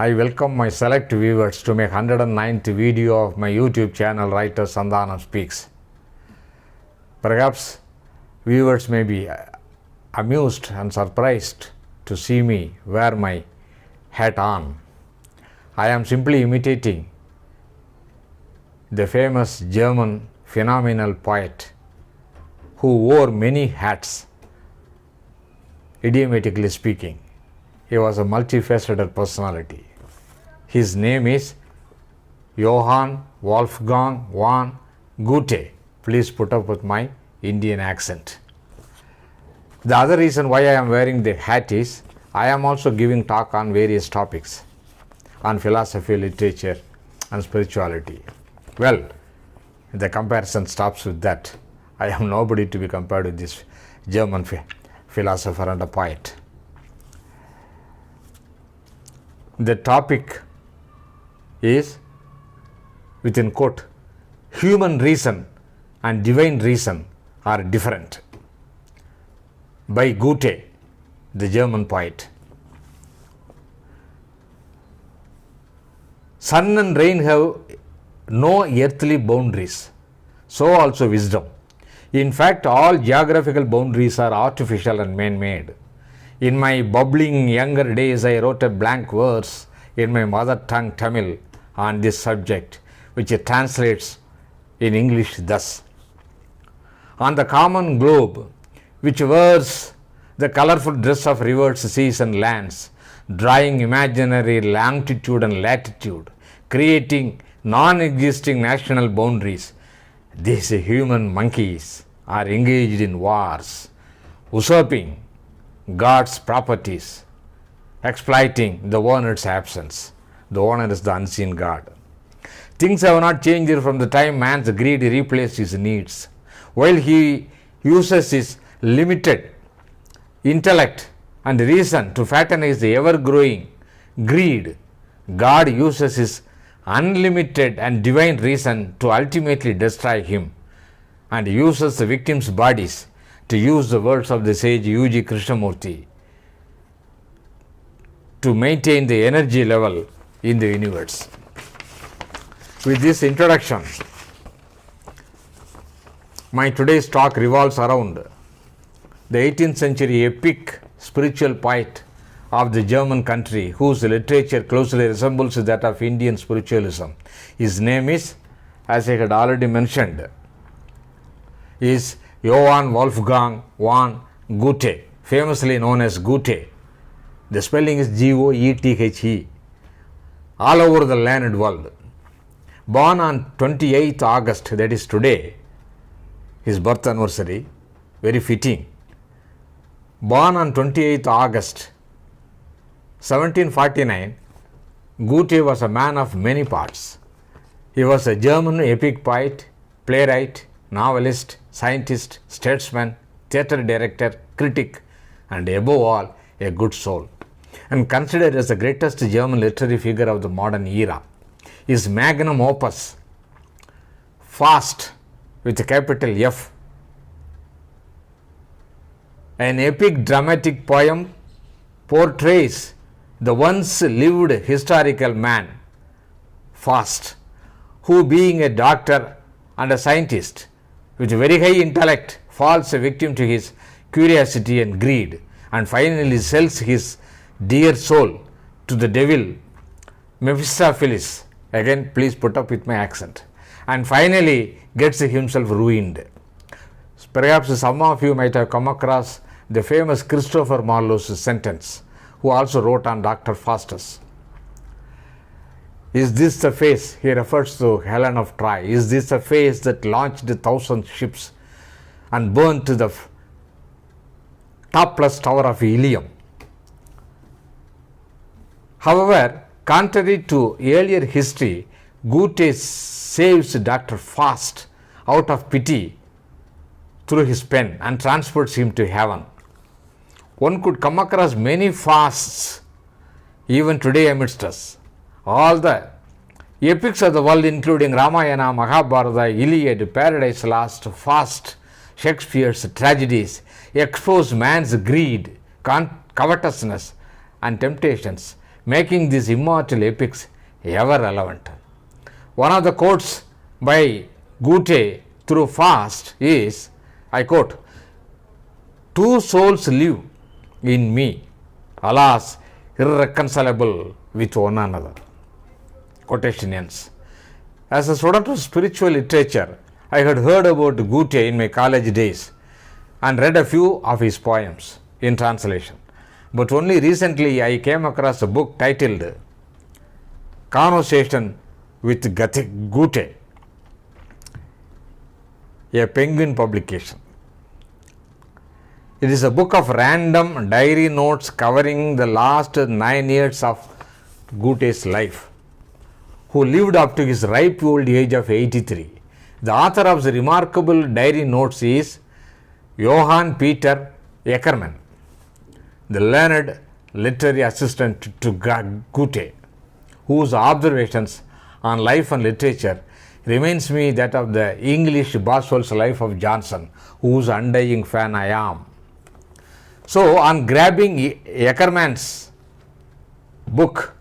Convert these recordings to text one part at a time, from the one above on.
I welcome my select viewers to my 109th video of my YouTube channel Writer Sandhanam Speaks. Perhaps viewers may be amused and surprised to see me wear my hat on. I am simply imitating the famous German phenomenal poet who wore many hats, idiomatically speaking. He was a multifaceted personality. His name is Johann Wolfgang von Goethe. Please put up with my Indian accent. The other reason why I am wearing the hat is I am also giving talk on various topics on philosophy, literature and spirituality. Well, the comparison stops with that. I am nobody to be compared with this German philosopher and a poet. The topic is, within quote, human reason and divine reason are different, by Goethe, the German poet. Sun and rain have no earthly boundaries, so also wisdom. In fact, all geographical boundaries are artificial and man-made. In my bubbling younger days, I wrote a blank verse in my mother tongue Tamil on this subject, which it translates in English thus: on the common globe, which wears the colorful dress of rivers, seas and lands, drawing imaginary longitude and latitude, creating non-existing national boundaries, these human monkeys are engaged in wars, usurping God's properties, exploiting the owner's absence. The owner is the unseen God. Things have not changed from the time man's greed replaced his needs. While he uses his limited intellect and reason to fraternize the ever-growing greed, God uses his unlimited and divine reason to ultimately destroy him, and uses the victims' bodies, to use the words of the sage U.G. Krishnamurti, to maintain the energy level in the universe. With this introduction, my today's talk revolves around the 18th century epic spiritual poet of the German country, whose literature closely resembles that of Indian spiritualism. His name is, as I had already mentioned, is Johann Wolfgang von Goethe, famously known as Goethe. The spelling is Goethe, all over the learned world. Born on 28th August, that is today, his birth anniversary, very fitting. Born on 28th August 1749, Goethe was a man of many parts. He was a German epic poet, playwright, novelist, scientist, statesman, theatre director, critic, and above all, a good soul, and considered as the greatest German literary figure of the modern era. His magnum opus, Fast, with a capital F, an epic dramatic poem, portrays the once lived historical man, Fast, who, being a doctor and a scientist with very high intellect, falls a victim to his curiosity and greed, and finally sells his dear soul to the devil Mephistopheles. Again, please put up with my accent. And finally gets himself ruined. Perhaps some of you might have come across the famous Christopher Marlowe's sentence, who also wrote on Dr. Faustus. Is this the face, he refers to Helen of Troy, is this the face that launched 1,000 ships and burnt the topless tower of Ilium? However, contrary to earlier history, Goethe saves Dr. Faust out of pity through his pen and transports him to heaven. One could come across many fasts even today amidst us. All the epics of the world, including Ramayana, Mahabharata, Iliad, Paradise Lost, Fast, Shakespeare's tragedies, expose man's greed, covetousness and temptations, making these immortal epics ever relevant. One of the quotes by Goethe through Fast is, I quote, "Two souls live in me, alas, irreconcilable with one another." Quotation ends. As a student of spiritual literature, I had heard about Goethe in my college days and read a few of his poems in translation. But only recently I came across a book titled Conversation with Goethe, a Penguin publication. It is a book of random diary notes covering the last 9 years of Goethe's life, who lived up to his ripe old age of 83. The author of the remarkable diary notes is Johann Peter Eckermann, the learned literary assistant to Goethe, whose observations on life and literature reminds me that of the English Boswell's Life of Johnson, whose undying fan I am. So, on grabbing Eckermann's book,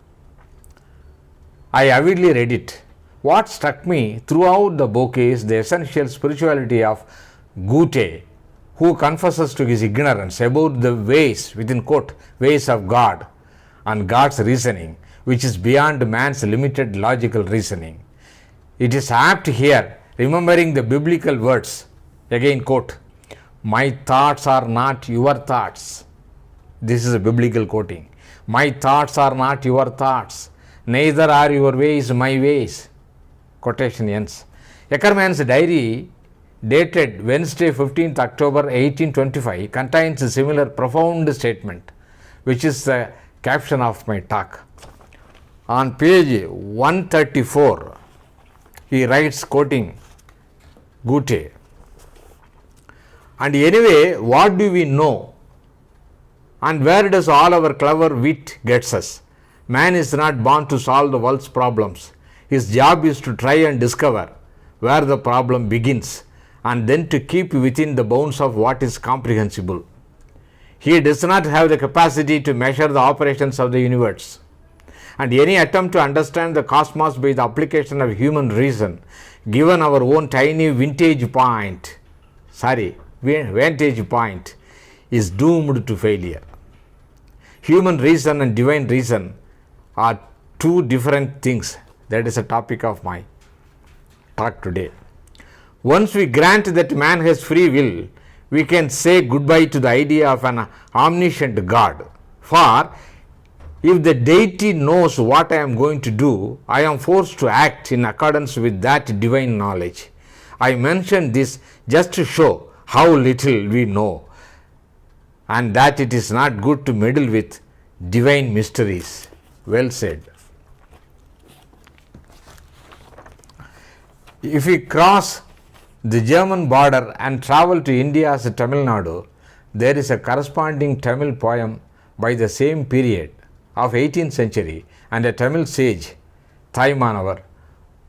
I avidly read it. What struck me throughout the book is the essential spirituality of Goethe, who confesses to his ignorance about the ways, within quote, ways of God and God's reasoning, which is beyond man's limited logical reasoning. It is apt here, remembering the biblical words, again quote, "My thoughts are not your thoughts." This is a biblical quoting. "My thoughts are not your thoughts, neither are your ways my ways." Quotation ends. Eckermann's diary, dated Wednesday 15th October 1825, contains a similar profound statement, which is the caption of my talk. On page 134, he writes, quoting Goethe, "And anyway, what do we know? And where does all our clever wit gets us? Man is not born to solve the world's problems. His job is to try and discover where the problem begins, and then to keep within the bounds of what is comprehensible. He does not have the capacity to measure the operations of the universe, and any attempt to understand the cosmos by the application of human reason, given our own tiny vantage point, is doomed to failure. Human reason and divine reason are two different things. That is the topic of my talk today. Once we grant that man has free will, we can say goodbye to the idea of an omniscient God. For if the deity knows what I am going to do, I am forced to act in accordance with that divine knowledge. I mention this just to show how little we know, and that it is not good to meddle with divine mysteries." Well said. If we cross the German border and travel to India's Tamil Nadu, there is a corresponding Tamil poem by the same period of 18th century and a Tamil sage, Thaimanavar,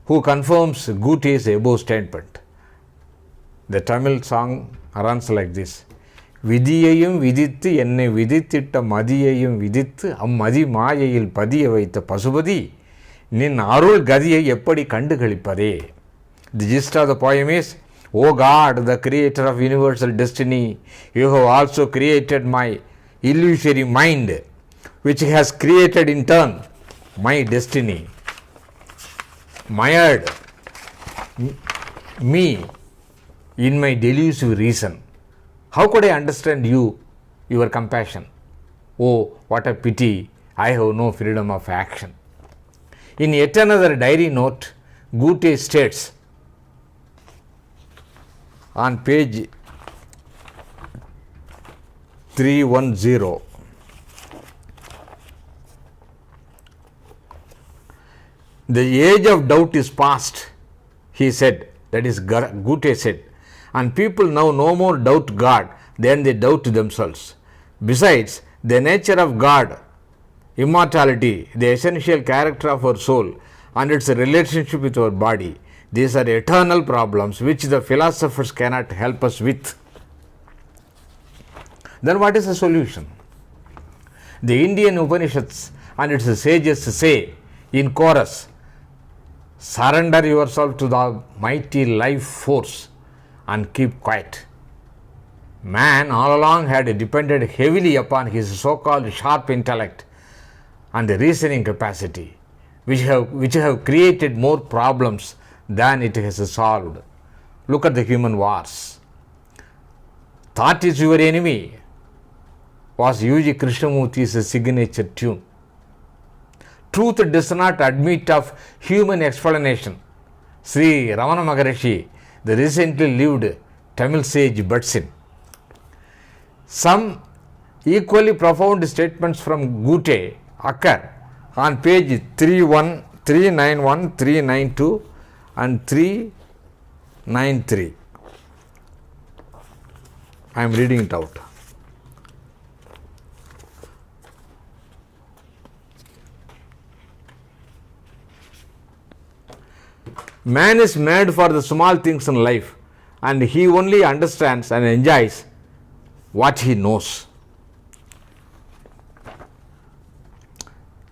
who confirms Goethe's above statement. The Tamil song runs like this: "Vidiyayum vidithu ennai vidithitta madiyayum vidithu ammadi maayayil பதிய வைத்த பசுபதி நின் அருள் கதியை எப்படி கண்டுகளிப்பதே." The gist of the poem is, "O God, the creator of universal destiny, you have also created my illusory mind, which has created in turn my destiny, mired me in my delusive reason. How could I understand you, your compassion? Oh, what a pity, I have no freedom of action." In yet another diary note, Goethe states on page 310, "The age of doubt is past," he said, that is Goethe said, "and people now no more doubt God than they doubt themselves. Besides, the nature of God, immortality, the essential character of our soul, and its relationship with our body, these are eternal problems which the philosophers cannot help us with." Then what is the solution? The Indian Upanishads and its sages say in chorus, surrender yourself to the mighty life force and keep quiet. Man all along had depended heavily upon his so-called sharp intellect and reasoning capacity, which have created more problems than it has solved. Look at the human wars. Thought is your enemy was U.G. Krishnamurti's signature tune. Truth does not admit of human explanation. Sri Ramana Maharishi, the recently lived Tamil sage, butts in. Some equally profound statements from Goethe occur on page 391, 392 and 393. I am reading it out. Man is made for the small things in life, and he only understands and enjoys what he knows.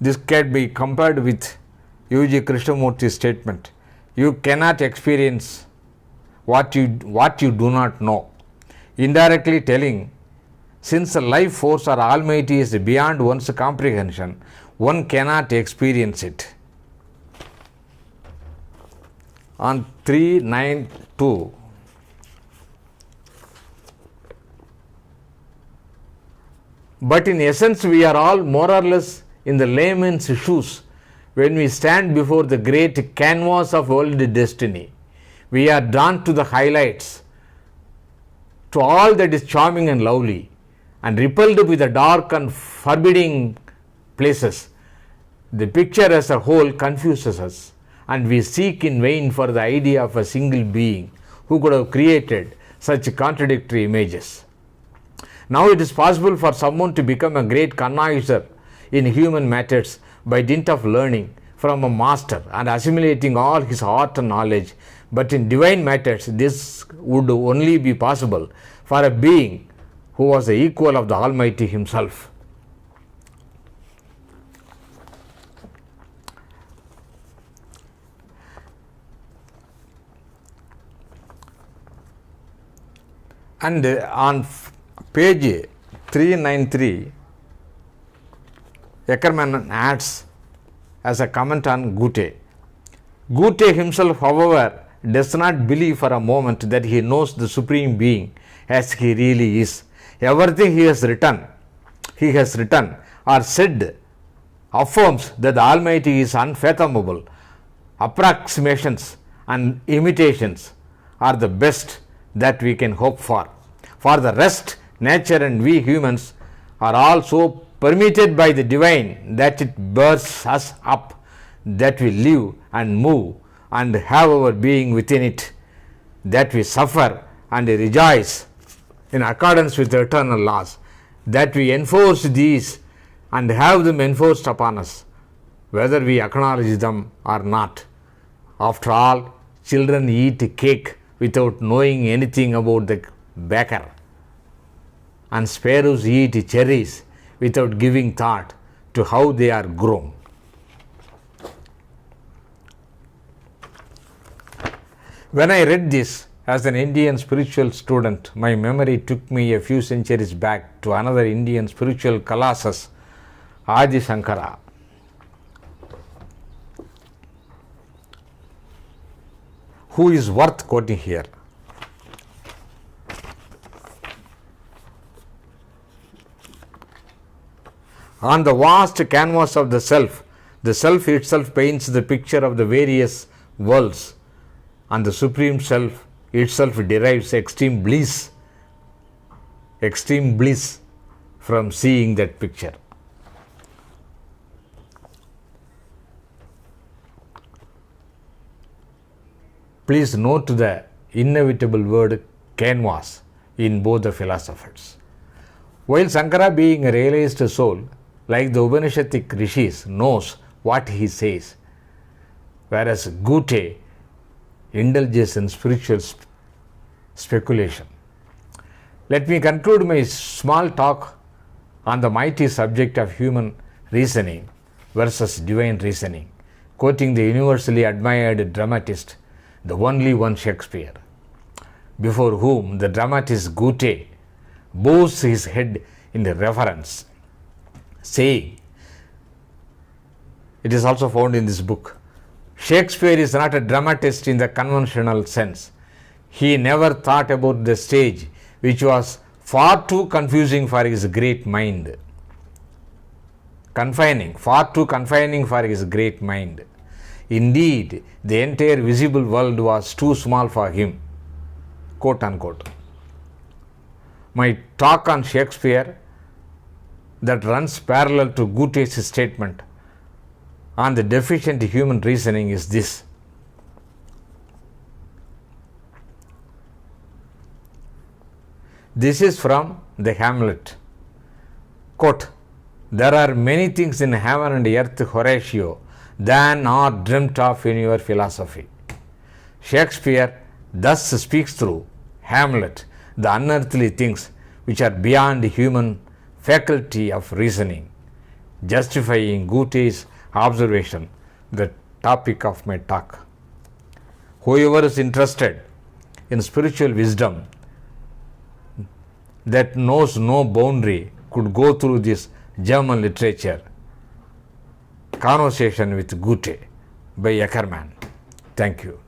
This can be compared with U.G. Krishnamurti's statement, you cannot experience what you do not know. Indirectly telling, since the life force or almighty is beyond one's comprehension, one cannot experience it. On 392, but in essence we are all more or less in the layman's shoes when we stand before the great canvas of world destiny. We are drawn to the highlights, to all that is charming and lovely, and repelled with the dark and forbidding places. The picture as a whole confuses us, and we seek in vain for the idea of a single being who could have created such contradictory images. Now it is possible for someone to become a great connoisseur in human matters by dint of learning from a master and assimilating all his art and knowledge, but in divine matters this would only be possible for a being who was the equal of the Almighty himself. And on page 393, Eckermann adds as a comment on Goethe. Goethe himself, however, does not believe for a moment that he knows the Supreme Being as he really is. Everything he has written or said affirms that the Almighty is unfathomable. Approximations and imitations are the best that we can hope for. For the rest, nature and we humans are all so permeated by the divine that it bears us up, that we live and move and have our being within it, that we suffer and rejoice in accordance with the eternal laws, that we enforce these and have them enforced upon us, whether we acknowledge them or not. After all, children eat cake without knowing anything about the baker, and sparrows eat cherries without giving thought to how they are grown. When I read this as an Indian spiritual student, my memory took me a few centuries back to another Indian spiritual colossus, Adi Shankara. Who is worth quoting here. On the vast canvas of the self itself paints the picture of the various worlds, and the Supreme Self itself derives extreme bliss from seeing that picture. Please note the inevitable word canvas in both the philosophers. While Shankara, being a realized soul, like the Upanishadic rishis, knows what he says, whereas Goethe indulges in spiritual speculation. Let me conclude my small talk on the mighty subject of human reasoning versus divine reasoning, quoting the universally admired dramatist, the only one Shakespeare, before whom the dramatist Goethe bows his head in reverence, saying, it is also found in this book, Shakespeare is not a dramatist in the conventional sense. He never thought about the stage, which was far too confusing for his great mind. Far too confining for his great mind. Indeed, the entire visible world was too small for him, quote unquote. My talk on Shakespeare that runs parallel to Goethe's statement on the deficient human reasoning is this. This is from the Hamlet. Quote, there are many things in heaven and earth, Horatio, than are dreamt of in your philosophy. Shakespeare thus speaks through Hamlet the unearthly things which are beyond human faculty of reasoning, justifying Goethe's observation, the topic of my talk. Whoever is interested in spiritual wisdom that knows no boundary could go through this German literature, Conversation with Goethe by Ackerman. Thank you.